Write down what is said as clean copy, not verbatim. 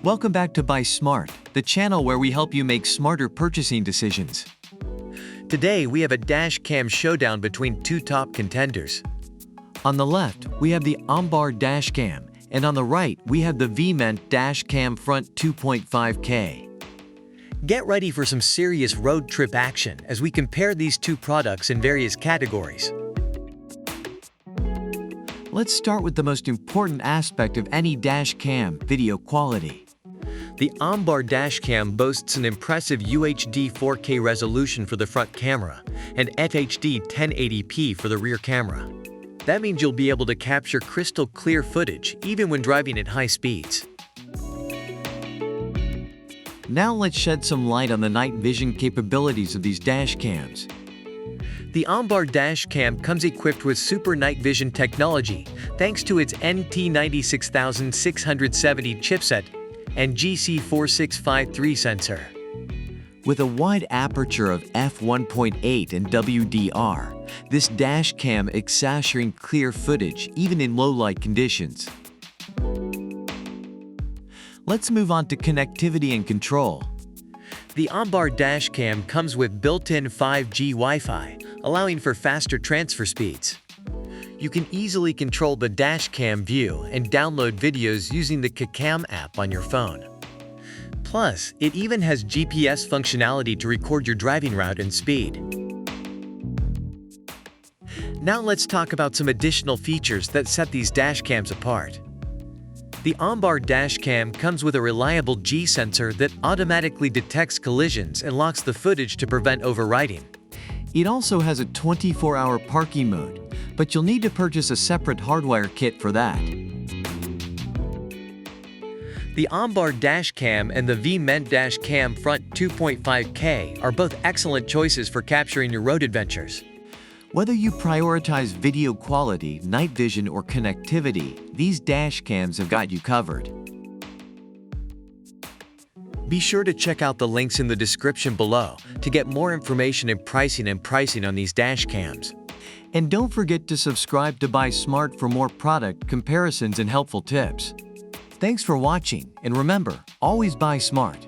Welcome back to Buy Smart, the channel where we help you make smarter purchasing decisions. Today, we have a dash cam showdown between two top contenders. On the left, we have the OMBAR dash cam, and on the right, we have the VEEMENT dash cam front 2.5K. Get ready for some serious road trip action as we compare these two products in various categories. Let's start with the most important aspect of any dash cam, video quality. The OMBAR dash cam boasts an impressive UHD 4K resolution for the front camera and FHD 1080p for the rear camera. That means you'll be able to capture crystal clear footage even when driving at high speeds. Now let's shed some light on the night vision capabilities of these dash cams. The OMBAR dash cam comes equipped with super night vision technology thanks to its NT96670 chipset and GC4653 sensor. With a wide aperture of f1.8 and WDR, this dash cam is capturing clear footage even in low light conditions. Let's move on to connectivity and control. The OMBAR dash cam comes with built-in 5G Wi-Fi, allowing for faster transfer speeds. You can easily control the dash cam view and download videos using the Cam app on your phone. Plus, it even has GPS functionality to record your driving route and speed. Now let's talk about some additional features that set these dash cams apart. The OMBAR dash cam comes with a reliable G sensor that automatically detects collisions and locks the footage to prevent overwriting. It also has a 24-hour parking mode, but you'll need to purchase a separate hardware kit for that. The OMBAR dash cam and the VEEMENT dash cam front 2.5K are both excellent choices for capturing your road adventures. Whether you prioritize video quality, night vision, or connectivity, these dash cams have got you covered. Be sure to check out the links in the description below to get more information and pricing on these dash cams. And don't forget to subscribe to Buy Smart for more product comparisons and helpful tips. Thanks for watching, and remember, always buy smart.